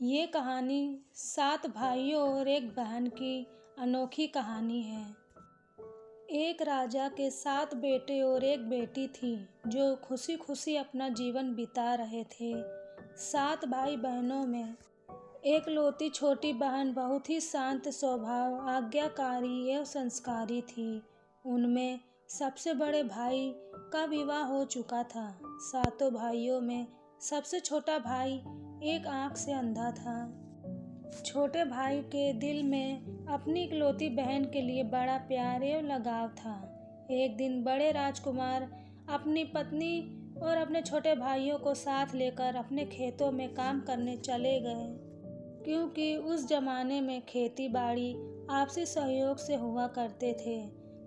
ये कहानी 7 भाइयों और एक बहन की अनोखी कहानी है। एक राजा के 7 बेटे और एक बेटी थी जो खुशी खुशी अपना जीवन बिता रहे थे। 7 भाई बहनों में एकलौती छोटी बहन बहुत ही शांत स्वभाव, आज्ञाकारी एवं संस्कारी थी। उनमें सबसे बड़े भाई का विवाह हो चुका था। 7 भाइयों में सबसे छोटा भाई एक आंख से अंधा था। छोटे भाई के दिल में अपनी इकलौती बहन के लिए बड़ा प्यार एवं लगाव था। एक दिन बड़े राजकुमार अपनी पत्नी और अपने छोटे भाइयों को साथ लेकर अपने खेतों में काम करने चले गए, क्योंकि उस जमाने में खेती बाड़ी आपसी सहयोग से हुआ करते थे।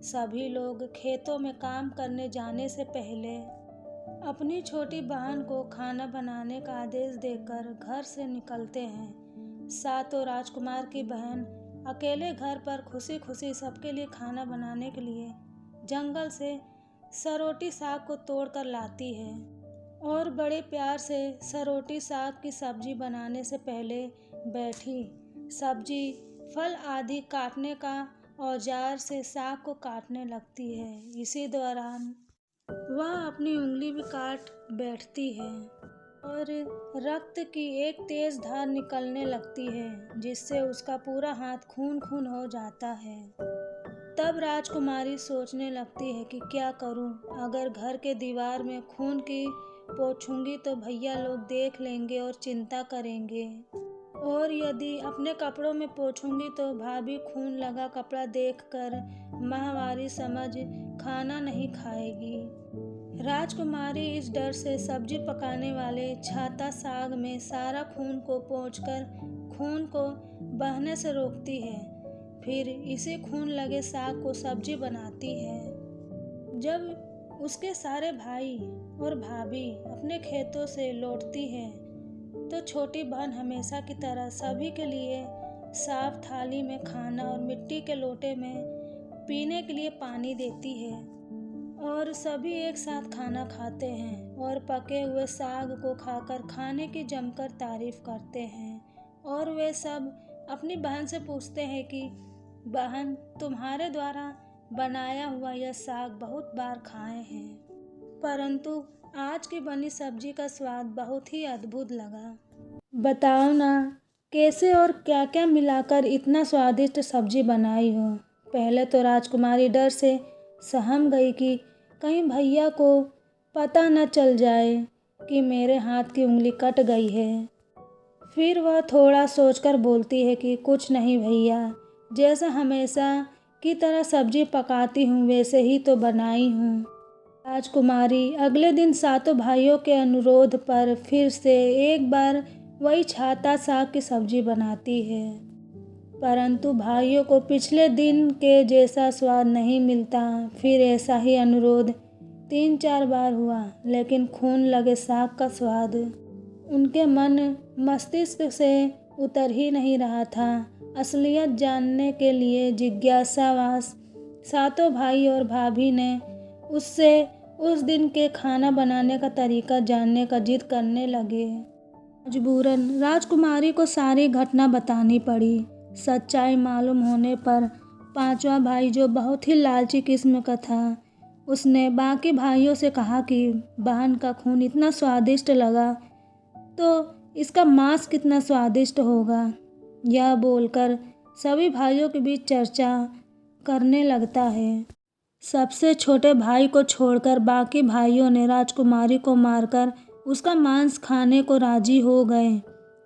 सभी लोग खेतों में काम करने जाने से पहले अपनी छोटी बहन को खाना बनाने का आदेश देकर घर से निकलते हैं। 7 राजकुमार की बहन अकेले घर पर खुशी खुशी सबके लिए खाना बनाने के लिए जंगल से सरोटी साग को तोड़कर लाती है और बड़े प्यार से सरोटी साग की सब्जी बनाने से पहले बैठी सब्जी फल आदि काटने का औजार से साग को काटने लगती है। इसी दौरान वह अपनी उंगली भी काट बैठती है और रक्त की एक तेज धार निकलने लगती है, जिससे उसका पूरा हाथ खून खून हो जाता है। तब राजकुमारी सोचने लगती है कि क्या करूं? अगर घर के दीवार में खून की पोंछूंगी तो भैया लोग देख लेंगे और चिंता करेंगे, और यदि अपने कपड़ों में पोंछूंगी तो भाभी खून लगा कपड़ा देखकर माहवारी समझ खाना नहीं खाएगी। राजकुमारी इस डर से सब्जी पकाने वाले छाता साग में सारा खून को पोंछकर खून को बहने से रोकती है। फिर इसी खून लगे साग को सब्जी बनाती है। जब उसके सारे भाई और भाभी अपने खेतों से लौटती है तो छोटी बहन हमेशा की तरह सभी के लिए साफ थाली में खाना और मिट्टी के लोटे में पीने के लिए पानी देती है, और सभी एक साथ खाना खाते हैं और पके हुए साग को खाकर खाने की जमकर तारीफ करते हैं। और वे सब अपनी बहन से पूछते हैं कि बहन, तुम्हारे द्वारा बनाया हुआ यह साग बहुत बार खाए हैं, परंतु आज की बनी सब्जी का स्वाद बहुत ही अद्भुत लगा। बताओ ना, कैसे और क्या क्या मिलाकर इतना स्वादिष्ट सब्जी बनाई हो। पहले तो राजकुमारी डर से सहम गई कि कहीं भैया को पता न चल जाए कि मेरे हाथ की उंगली कट गई है। फिर वह थोड़ा सोचकर बोलती है कि कुछ नहीं भैया, जैसा हमेशा की तरह सब्जी पकाती हूँ वैसे ही तो बनाई हूँ। राजकुमारी अगले दिन 7 भाइयों के अनुरोध पर फिर से एक बार वही छाता साग की सब्जी बनाती है, परंतु भाइयों को पिछले दिन के जैसा स्वाद नहीं मिलता। फिर ऐसा ही अनुरोध 3-4 बार हुआ, लेकिन खून लगे साग का स्वाद उनके मन मस्तिष्क से उतर ही नहीं रहा था। असलियत जानने के लिए जिज्ञासावश 7 भाई और भाभी ने उससे उस दिन के खाना बनाने का तरीका जानने का जिद करने लगे। मजबूरन राजकुमारी को सारी घटना बतानी पड़ी। सच्चाई मालूम होने पर 5वां भाई, जो बहुत ही लालची किस्म का था, उसने बाकी भाइयों से कहा कि बहन का खून इतना स्वादिष्ट लगा तो इसका मांस कितना स्वादिष्ट होगा। यह बोलकर सभी भाइयों के बीच चर्चा करने लगता है। सबसे छोटे भाई को छोड़कर बाकी भाइयों ने राजकुमारी को मारकर उसका मांस खाने को राजी हो गए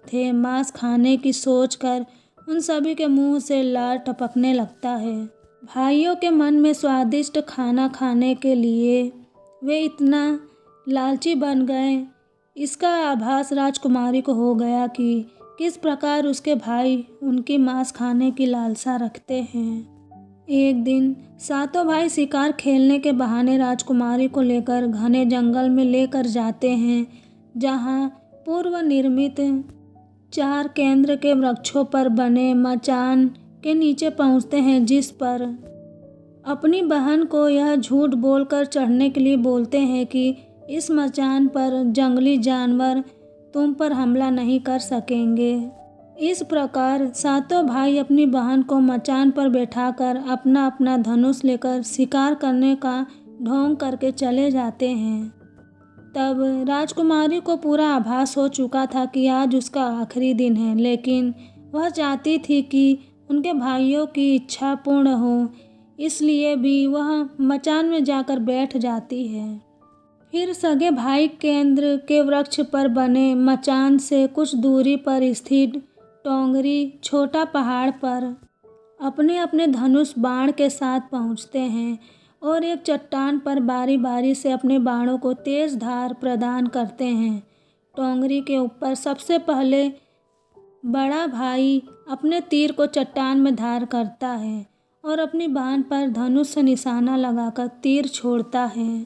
थे। मांस खाने की सोचकर उन सभी के मुंह से लार टपकने लगता है। भाइयों के मन में स्वादिष्ट खाना खाने के लिए वे इतना लालची बन गए, इसका आभास राजकुमारी को हो गया कि किस प्रकार उसके भाई उनकी मांस खाने की लालसा रखते हैं। एक दिन 7 भाई शिकार खेलने के बहाने राजकुमारी को लेकर घने जंगल में लेकर जाते हैं, जहां पूर्व निर्मित 4 केंद्र के वृक्षों पर बने मचान के नीचे पहुंचते हैं, जिस पर अपनी बहन को यह झूठ बोलकर चढ़ने के लिए बोलते हैं कि इस मचान पर जंगली जानवर तुम पर हमला नहीं कर सकेंगे। इस प्रकार सातों भाई अपनी बहन को मचान पर बैठाकर अपना अपना धनुष लेकर शिकार करने का ढोंग करके चले जाते हैं। तब राजकुमारी को पूरा आभास हो चुका था कि आज उसका आखिरी दिन है, लेकिन वह चाहती थी कि उनके भाइयों की इच्छा पूर्ण हो, इसलिए भी वह मचान में जाकर बैठ जाती है। फिर सगे भाई केंद्र के वृक्ष पर बने मचान से कुछ दूरी पर स्थित टोंगरी छोटा पहाड़ पर अपने अपने धनुष बाण के साथ पहुंचते हैं और एक चट्टान पर बारी बारी से अपने बाणों को तेज धार प्रदान करते हैं। टोंगरी के ऊपर सबसे पहले बड़ा भाई अपने तीर को चट्टान में धार करता है और अपनी बहन पर धनुष से निशाना लगाकर तीर छोड़ता है।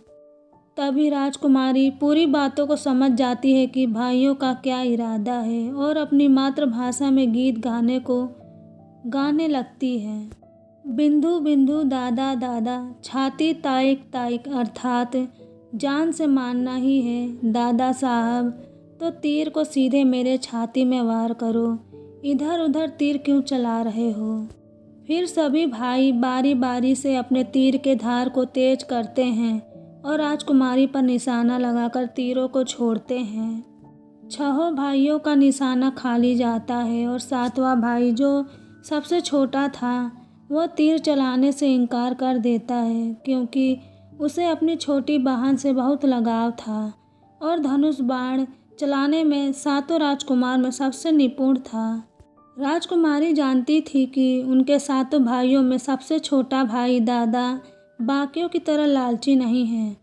तभी राजकुमारी पूरी बातों को समझ जाती है कि भाइयों का क्या इरादा है और अपनी मातृभाषा में गीत गाने लगती है। बिंदु बिंदु दादा दादा छाती ताइक ताइक, अर्थात जान से मानना ही है दादा साहब, तो तीर को सीधे मेरे छाती में वार करो, इधर उधर तीर क्यों चला रहे हो। फिर सभी भाई बारी बारी से अपने तीर के धार को तेज करते हैं और राजकुमारी पर निशाना लगाकर तीरों को छोड़ते हैं। छहों भाइयों का निशाना खाली जाता है और सातवां भाई, जो सबसे छोटा था, वह तीर चलाने से इनकार कर देता है क्योंकि उसे अपनी छोटी बहन से बहुत लगाव था और धनुष बाण चलाने में सातों राजकुमार में सबसे निपुण था। राजकुमारी जानती थी कि उनके सातों भाइयों में सबसे छोटा भाई दादा बाकियों की तरह लालची नहीं है।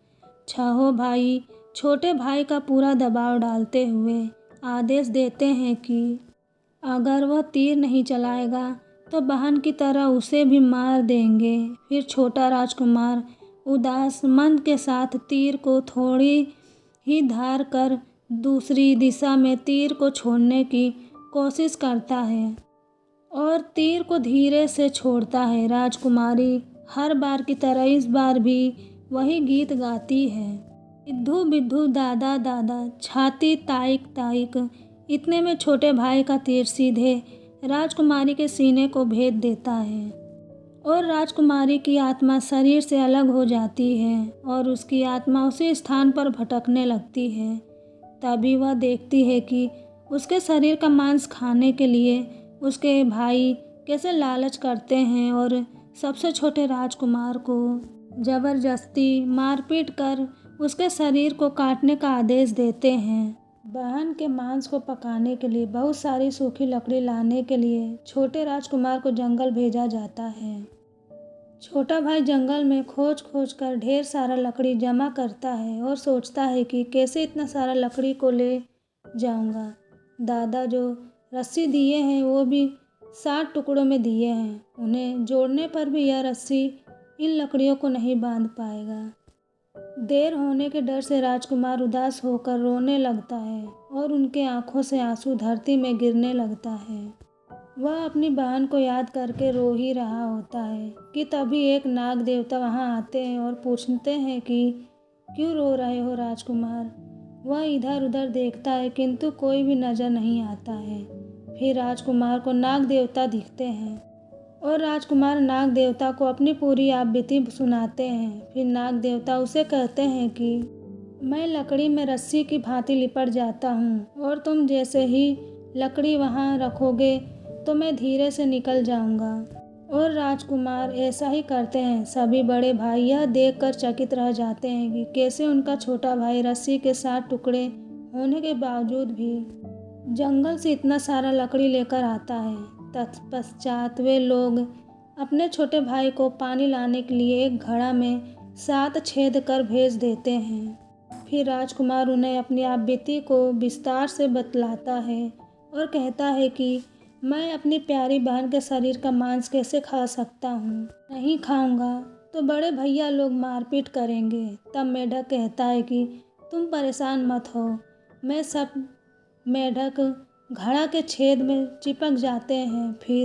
छहों भाई छोटे भाई का पूरा दबाव डालते हुए आदेश देते हैं कि अगर वह तीर नहीं चलाएगा तो बहन की तरह उसे भी मार देंगे। फिर छोटा राजकुमार उदास मन के साथ तीर को थोड़ी ही धार कर दूसरी दिशा में तीर को छोड़ने की कोशिश करता है और तीर को धीरे से छोड़ता है। राजकुमारी हर बार की तरह इस बार भी वही गीत गाती है, बिद्धू बिद्धू दादा दादा छाती ताइक ताइक। इतने में छोटे भाई का तीर सीधे राजकुमारी के सीने को भेद देता है और राजकुमारी की आत्मा शरीर से अलग हो जाती है और उसकी आत्मा उसी स्थान पर भटकने लगती है। तभी वह देखती है कि उसके शरीर का मांस खाने के लिए उसके भाई कैसे लालच करते हैं और सबसे छोटे राजकुमार को जबरदस्ती मारपीट कर उसके शरीर को काटने का आदेश देते हैं। बहन के मांस को पकाने के लिए बहुत सारी सूखी लकड़ी लाने के लिए छोटे राजकुमार को जंगल भेजा जाता है। छोटा भाई जंगल में खोज खोज कर ढेर सारा लकड़ी जमा करता है और सोचता है कि कैसे इतना सारा लकड़ी को ले जाऊंगा। दादा जो रस्सी दिए हैं वो भी 60 टुकड़ों में दिए हैं, उन्हें जोड़ने पर भी यह रस्सी इन लकड़ियों को नहीं बांध पाएगा। देर होने के डर से राजकुमार उदास होकर रोने लगता है और उनके आंखों से आंसू धरती में गिरने लगता है। वह अपनी बहन को याद करके रो ही रहा होता है कि तभी एक नाग देवता वहां आते हैं और पूछते हैं कि क्यों रो रहे हो राजकुमार। वह इधर उधर देखता है किंतु कोई भी नजर नहीं आता है। फिर राजकुमार को नाग देवता दिखते हैं और राजकुमार नाग देवता को अपनी पूरी आपबीती सुनाते हैं। फिर नाग देवता उसे कहते हैं कि मैं लकड़ी में रस्सी की भांति लिपट जाता हूँ और तुम जैसे ही लकड़ी वहाँ रखोगे तो मैं धीरे से निकल जाऊँगा। और राजकुमार ऐसा ही करते हैं। सभी बड़े भाई यह देखकर चकित रह जाते हैं कि कैसे उनका छोटा भाई रस्सी के 60 टुकड़े होने के बावजूद भी जंगल से इतना सारा लकड़ी लेकर आता है। तत्पश्चात वे लोग अपने छोटे भाई को पानी लाने के लिए एक घड़ा में 7 छेद कर भेज देते हैं। फिर राजकुमार उन्हें अपनी आपबीती को विस्तार से बतलाता है और कहता है कि मैं अपनी प्यारी बहन के शरीर का मांस कैसे खा सकता हूँ, नहीं खाऊंगा तो बड़े भैया लोग मारपीट करेंगे। तब मेढक कहता है कि तुम परेशान मत हो। मैं सब मेढक घड़ा के छेद में चिपक जाते हैं। फिर